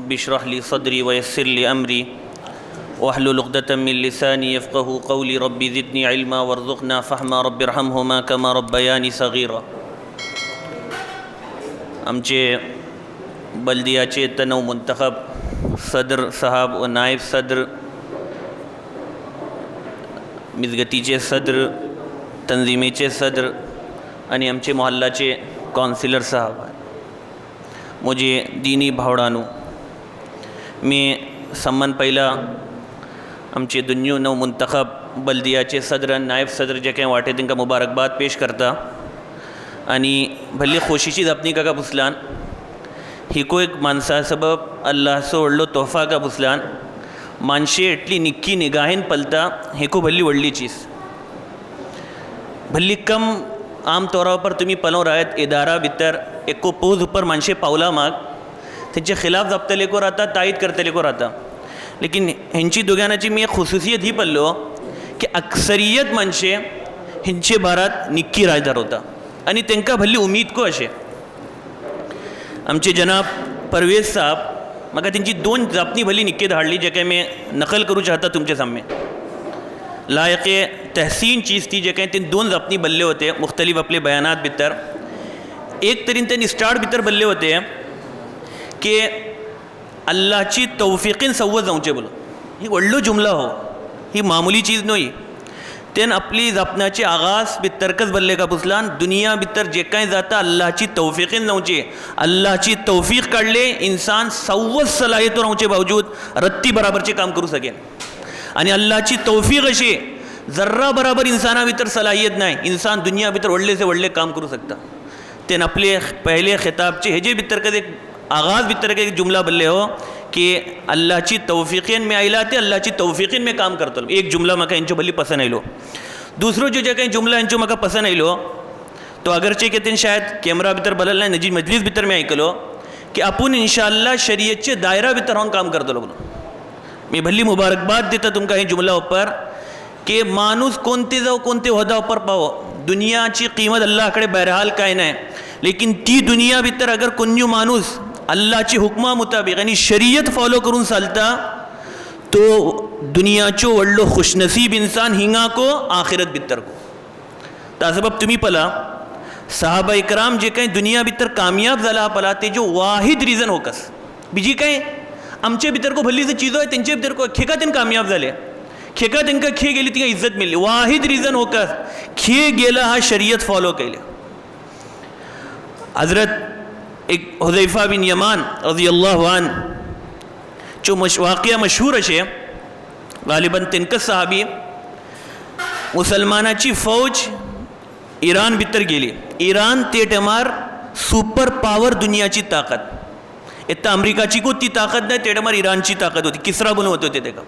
Rabbi इश्रह ली सदरी वयस्सिर ली अमरी वहलुल उक़दतम मिन लिसानी यफ़क़हू क़ौली rabbi ज़िदनी इल्मा वरज़ुक़ना फ़हमा rabbi इरहमहुमा कमा रब्बयानी सग़ीरा। आमचे बल्दियाचे तनव मुंतखब सदर साहब व नायब सदर, मिजगतीचे सदर, तंजीमेचे सदर आणि आमचे मोहल्लाचे काउन्सिलर साहब, मुझे दीनी भावडांनो, मी सम्मान पहिला आमचे दुन्यो नव मुंतखब बल्दियाचे सदर आणि नायब सदर जे काही वाटे तांकां मुबारकबाद पेश करता आणि भल्ली खोशीची जपणी काका पुसलान हिको एक माणसा सबब अल्लाहचो व्हडलो तोहफा का पुसलान मानशे एटली निक्की निगाहेन पलता हेको भल्ली व्हडली चीज भल्ली कम आम तौर पर तुम्ही पलों रायत इदारा भितर एको पोज ऊपर मानशे पावला माग तेंचे खिलाफ जपतले को राहता, तायीद करतले को राहता, लेकिन हेंची दोगांची मी एक खुसूसियत ही पडलो की अक्सरियत मानशे हेंचे भारात निक्की राय धरवता आणि तांकां भल्ली उमीद को अशें आमचे जनाब परवेज साहब म्हाका तेंची दोन जापणी भली निक्की धाडली जे काही मैं नकल करूं चाहता तुमचे सामने। लायक़े तहसीन चीज़ थी जे काही तीन दोन जापणी बल्ले होते मुख्तलिफ आपले बयानात भितर। एक तरीन तेन स्टार्ट भितर बल्ले होते की अल्लाहची तौफीक़ीन सव्वत जावचे बोलो, ही व्हडलो जुमला हो, ही मामूली चीज़ न्हय। तेन आपली जापनाचे आगाज भितरकच बल्ले का पुसलान दुनिया भितर जे काही जाता अल्लाहची तौफीक़ीन जावचे, अल्लाहची तौफीक काढले इंसान सव्वत सलाहियतो रावचे बावजूद रत्ती बराबरचे काम करू सकेन आणि अल्लाहची तौफीक अशी जर्रा बराबर इंसाना भितर सलाहियत नाही, इंसान दुनिया भितर व्हडले से व्हडले काम करू सकता। तेन आपले पहले खिताबचे हेजे भितर कधी आगाज भितर एक जुमला बल्ले हो कि अल्लाहची तौफीक़ीन में आयला ते अल्लाहची तौफीक़ीन में काम करतो। एक जुमला म्हाका हेंचो भली पसंद आयलो। दुसरो जो जे काही जुमला हेंचो म्हाका पसंद आयलो तो अगरचे की तेन शायद कॅमेरा भितर बदल नाही नजी मजलीस भितर मी आयकलो की आपूण इंशाअल्लाह शरीयतचे दायरा भितर रावन काम करतलो म्हणून। मी भल्ली मुबारकबाद दिता तुमकां हे जुमला उपर की माणूस कोणते जावं कोणते होदा उपर पावो, दुनियाची कीमत अल्लाहकडे बहरहाल काय नाही, लेकिन ती दुनिया भितर अगर कोण्यो माणूस अल्लाहची हुक्मा मुताबिक आणि शरीयत फॉलो करून चालता तो दुनियाचो व्हडलो खुशनसीब इंसान हिंगा को आखिरत भितर को। ता सबब तुम्ही पला साहबा इकराम जे काही दुनिया भितर कामयाब जाला पला तेजो वाहिद रिजन होकस, बीजी काही आमचे भितर को भल्ली चीजो आहे तेंचे भितर को खेका तेन कामयाब झाले, खेका तेंका खे गेली तिका इज्जत मिळली, वाहिद रिजन होकस खे गेला हा शरीयत फॉलो केले। हजरत एक हुज़ैफा बिन यमान रज़ियल्लाहु अन्हु जो वाक़िया मशहूर अशे गालिबन तेनकच सहाबी मुसलमानाची फौज इरान भितर गेली। इरान ते टायमार सुपर पावर दुनियाची ताकद, इत्ता अमेरिकाची को ती ताकद नाही, ते टायमार इराणची ताकद होती, किसरा बनवत होते तेका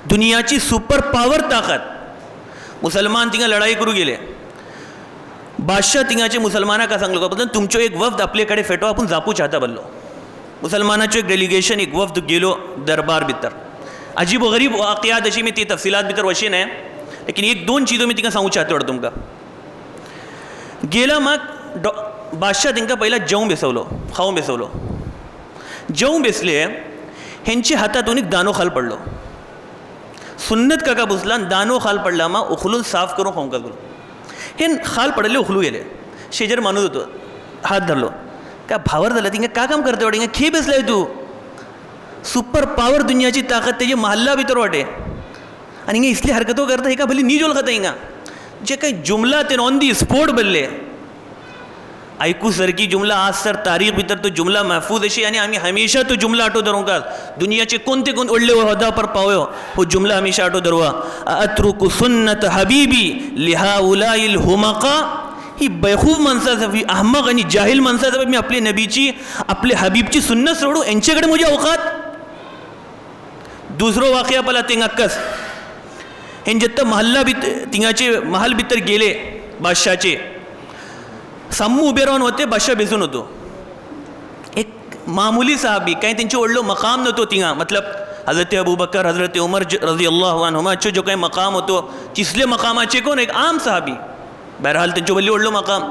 दुनियाची सुपर पावर ताकद। मुसलमान तिंगा लढाई करू गेले, बादशाह तिंगाचे मुसलमाना का सांगलो का तुमचो एक वफ्द आपल्याकडे फेटो आपण जापू चाहता बल्लो। मुसलमानाचो एक डेलिगेशन एक वफ्द गेलो दरबार भितर। अजीब व गरीब वाक़ियात अशी मी ती तफसिलात भितर वशेन आहे, लेकिन एक दोन चीजों मी तिंका सांगू चाहतो तुमका। गेला मग बादशाह तिंका पहिला जेवून बेसवलो, खाऊन बेसवलो, जेवून बेसले हेंचे हातातून एक दानो खाल पडलो। सुन्नत काका बुसलान दानो खाल पडला मग उखलून साफ करून खाऊन बोलो, हे खाल पडले उखलू गेले, शेजार माणूस होतो हात धरलो, का भावर झालं तिंगा का काम करते वाटे खे बेसलाय तू, सुपर पावर दुनियाची ताकद तेजे महल्ला भितर वाटे आणि हिंगा इसली हरकतो करता हे का भली नी जोल खाता हिंगा जे काही जुमला ते ऑन दी स्पॉट बल्ले ऐकू सरकी जुमला आज सर तारीख भितर तो जुमला महफूज अशी आणि आम्ही हमेशा तो जुमला आठो धरूं का दुनियाचे कोणते कोण ओढले होदा पर पावयो हो जुमला हमेशा आठो धरवा अत्रुकु सुन्नत हबीबी लिहाउलाइल हुमका। ही बेखूफ माणसाचं अहमक आणि जाहिल माणसाचं मी आपले नबीची आपले हबीबची सुन्नत सोडू यांच्याकडे मुझे औकात। दुसरो वाक़या पला तेंगाकस हें जत्त महल्ला भितर तिंगाचे महल भितर गेले बादशाहचे सामू उभे राहून होते, बादशाह बेसून होतो। एक मामूली साहबी काही त्यांचे व्हडलो मकाम नव्हतो तिंगा, मतलब हजरत अबू बकर हजरत उमर रज़ियल्लाहु अन्हुमाचो जो काही मकाम होतो तिसले मकामाचे कोण एक आम साहबी, बहरहाल त्यांचे वल्ली व्हडलो मकाम।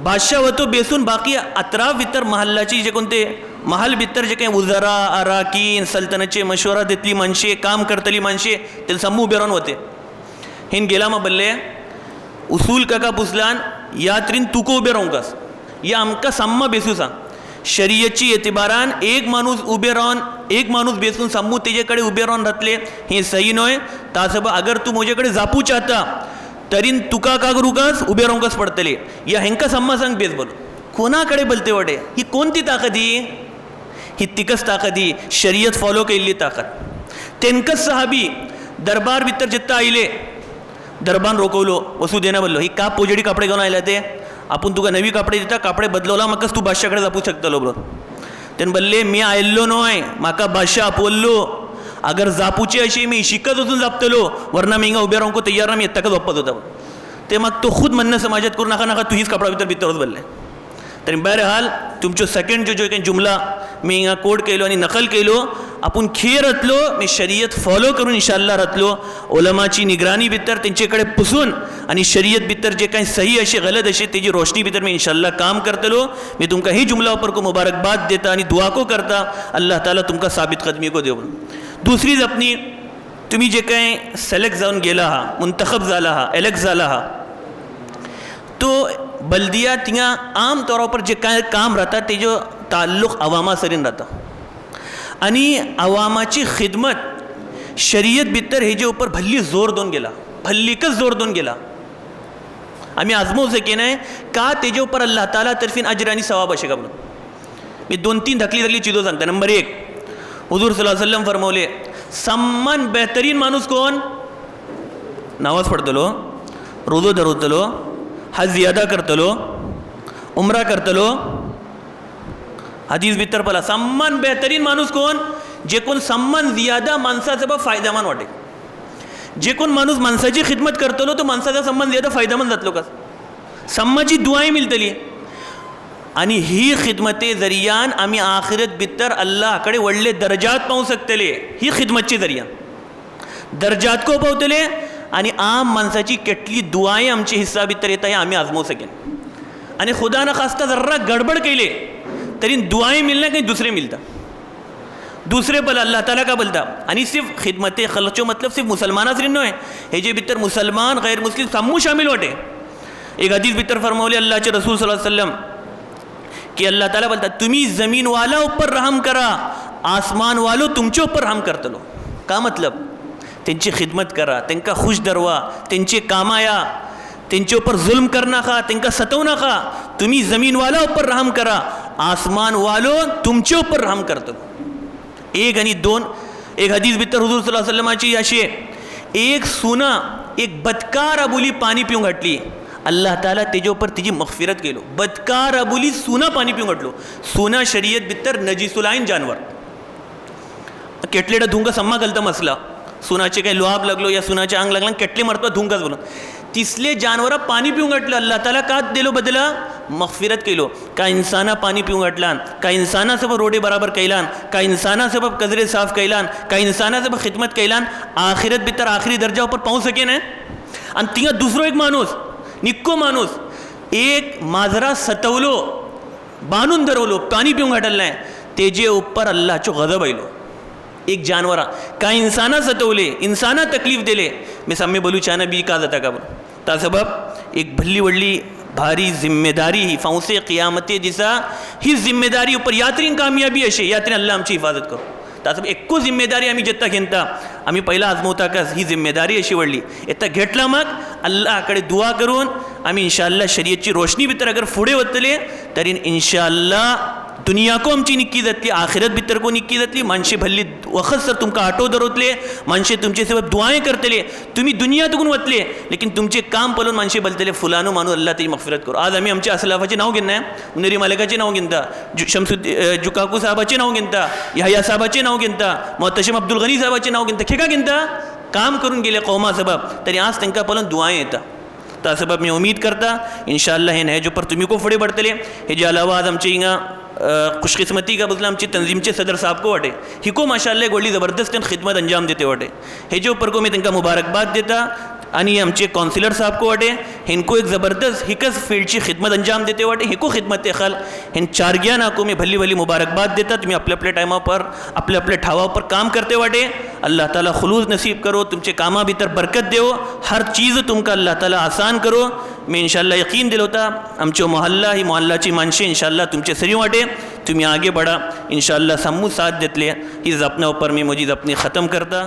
बादशाह होतो बेसून बाकी अतराफ भितर महल्लाची जे कोणते महाल भितर जे काही उजारा अराकीन सल्तनतचे मशवरा देतली माणशे काम करतली माणशे ते सम्मू उबे रावन होते हेन गेला मग बल्ले उसूल काका पुसलान यात्रीन तुको उबे रावंकास या आमकां सम्मा बेसू सांग शरीयतची एतिबारान एक माणूस उबे रावन एक माणूस बेसून सम्मू तेजे कडेन उबे रावन रातले हे सही न्हय तासब अगर तू म्हजे कडेन जापू चाहता तरीन तुका का करूकास उबे रावंकाच पडटले या हेंका सम्मा सांग बेस बोल कोणाकडे बोलते वडे ही कोणती ताकद ही तिकच ताकद ही शरीयत फॉलो केल्ली ताकद तेनकच सहाबी दरबार भितर जित्ता आयले दरबार रोखवलो वसू देना बोललो ही का पोजडी कापडे घेऊन आयला ते आपण तुका नवी कापडे दिता कापडे बदलवला म्हाकाच तू बादशाकडे जावू शकतलो बरोबर तेन बोलले मी आयल्लो न्हय म्हाका बादशा आपवल्लो अगर जापूची अशी मी शिकत वचून जापतलो वरना मी हिंगा उबे रावंक तयार ना मी येताकच वप्पत होता ते म्हाका तो खुद म्हणणं समाजात करू नाका नाका तू हीच कपडा भितर भितर बोलले तरी बहरहाल तुमचो सेकंड जो काही जुमला मी हिंगा कोड केलो आणि नकल केलो आपण खेर रातलो मी शरीयत फॉलो करून इन्शाल्लाह रातलो ओलमाची निगराणी भितर तेंचे कडेन पुसून आणि शरीयत भितर जे काही सही असे गलत असे तेजी रोशनी भितर मी इन्शाल्लाह काम करतलो मी तुमकां ही जुमला वापर को मुबारकबाद देता आणि दुआ को करता अल्लाह ताला तुमकां साबित कदमी को देव दुसरी जपणी तुम्ही जे काही सिलेक्ट जाऊन गेला हा मुंतखब जाला हा इलेक्ट जाला हा तो बल्दिया तिंगा आम तौर पर जे काय काम राहता तेजो ताल्लुक अवामा सरीन राहता आणि अवामाची खिदमत शरीयत भितर हेजे उपर भल्ली जोर दोन गेला भल्लीकच जोर दोन गेला आम्ही आजमावू सके नाही का तेजे उपर अल्लाह ताला तर्फीन अजर आणि सवाब असे का म्हणून मी 2-3 धकली चीजो सांगता नंबर 1 हुजूर सल्लल्लाहु अलैहि वसल्लम फरमावले सम्मान बेहतरीन माणूस कोण नमाज पडतलो रोजो धरतलो हज जियादा करतलो उमरा करतलो हदीस भितर पला सम्मान बेहतरीन माणूस कोण जे कोण सम्मान जियादा माणसाचा बा फायदामान वाटे जे कोण माणूस माणसाची खिदमत करतलो तो माणसाचा सम्मान जियादा फायदामंद जातलो का सम्माची दुआई मिळतली आणि ही खिदमते जरियान आम्ही आखिरत भितर अल्लाहकडे व्हडले दर्जात पावू शकतले ही खिदमतची जरिया दर्जात को पावतले आणि आम माणसाची केटली दुआई आमची हिस्सा भितर येता हे आम्ही आजमावू सकेन आणि खुदा ना खास्ता जर्रा गडबड केले तरी दुआई मिलना काही दुसरे मिलता दूसरे पल अल्लाह ताला का बोलता आणि सिर्फ खिदमते खलचो मतलब सिर्फ मुसलमानाच री न्हय हेजे भितर मुसलमान गैर मुस्लिम सामू शामिल वाटे एक हदीस भितर फरमावले अल्लाहचे रसूल सल्लल्लाहु अलैहि वसल्लम कि अल्लाह ताला बोलता तुम्ही जमीन वाला ऊपर रहम करा आसमान वालो तुमचे ऊपर रहम करतलो का मतलब त्यांची खिदमत करा त्यांना खुश दरवा त्यांचे कामाया त्यांचे ऊपर जुल्म कर नाका त्यांना सतवू नका तुम्ही जमीन वाला ऊपर रहम करा आसमान वालो तुमचे ऊपर रहम करतलो एक आणि 2 एक हदीस भितर हुजूर सल्लल्लाहु अलैहि वसल्लमाची अशी एक सुना एक बदकार अबुली पाणी पिऊन घातली अल्लाह ताला तेजे ऊपर तिची मगफिरत केलो बदकार अबुली सुना पाणी पिऊन घातलो सुना शरीयत भितर नजीसुलाईन जानवर केटलेडा धुंगा सम्मा घालता मसला सुनाचे काही लुआब लागलो या सुनाचे अंग लागला केटले मरतो धुंगाच बोलून तिसले जानवरा पाणी पिऊन घातलं अल्लाह ताला का दिलो बदला मगफिरत केलो का इंसाना पाणी पिऊन घातलान का इंसाना सबब रोडे बराबर कैलान का इंसाना सबब कजरे साफ कैलान का इंसाना सबब खिदमत कैलान आखिरत भितर आखरी दर्जा ऊपर पावू सके ना आणि तिंगा दुसरो एक माणूस निक्को माणूस एक माजरा सतवलो बांधून धरवलो पाणी पिऊन घातलं नाही तेजे ऊपर अल्लाहचो गजब आयलो एक जानवरा का इंसाना सतवले इंसाना तकलीफ दिले मी साम्य बोलू चाना बी का जाता का बोल ता सबब एक भल्ली व्हडली भारी जिम्मेदारी ही फावसे क़ियामते दिसा ही जिम्मेदारी ऊपर यात्रीन कामयाबी अशे यात्रीन अल्लाह आमची हिफाजत करो ता सबब एक्को जिम्मेदारी आम्ही जेत्ता घेता आम्ही पहिला आजमवता का ही जिम्मेदारी अशी व्हडली येता घेतला मग अल्लाहकडे दुआ करून आम्ही इन्शाअल्लाह शरीयतची रोशनी भितर अगर फुडे वतले तरी इन्शाअल्लाह दुनिया को आमची निक्की जातली आखिरत भितर को निक्की जातली माणशे भल्ली वखत सर तुमकां आटो धरतले माणशे तुमचे सबब दुआएं करतले तुम्ही दुनिया तुकून वतले लेकिन तुमचे काम पळोवन माणशे बोलतले फुलानो मानू अल्लाह तेजी मगफिरत करो आज आम्ही आमच्या असलाफाचे नाव घेना उनेरी मालिकाचे नाव घेता जुकाकू साहबाचे नाव घेता यहया साहबाचे नाव घेता मोहतशम अब्दुल गनी साहबाचे नाव घेता खेका घेता काम करून गेले कौमा सबब तरी आज तांकां पळोवन दुआएं येता ता सबब मी उम्मीद करता इन्शाअल्लाह हे न्हय जो पर तुम्ही को फुडे पडतले हेजे अलावा आज आमचे हिंगा खुशकिस्मती का बदला आमची तंजीमचे सदर साहब को वाटे हिको माशाअल्लाह एक व्हडली जबरदस्त खिदमत अंजाम देते वाटे हेजे ऊपर को मी तांकां मुबारकबाद देता आणि आमचे काउंसिलर साहब को वाटे इनको एक ज़बरदस्त हिकस फील्डची खिदमत अंजाम देते वाटे हिको खिदमत खल इन चारग्या ना को मी भली भली मुबारकबाद देता तुम्ही आपल्या आपल्या टायमापर आपल्या आपल्या ठावापर काम करते वाटे अल्लाह ताला खुलूस नसीब करो तुमचे कामा भीतर बरकत देव हर चीज़ तुमका अल्लाह ताला आसान करो मी इंशाल्लाह यकीन दिलवता आमचो मोहल्ला ही मोहल्लाची माणसे इंशाल्लाह तुमचे सरी वाटे तुम्ही आगे बढ़ा इंशाल्लाह समूह साथ देतले ही जपना ऊपर मी मुझी जपनी ख़त्म करता.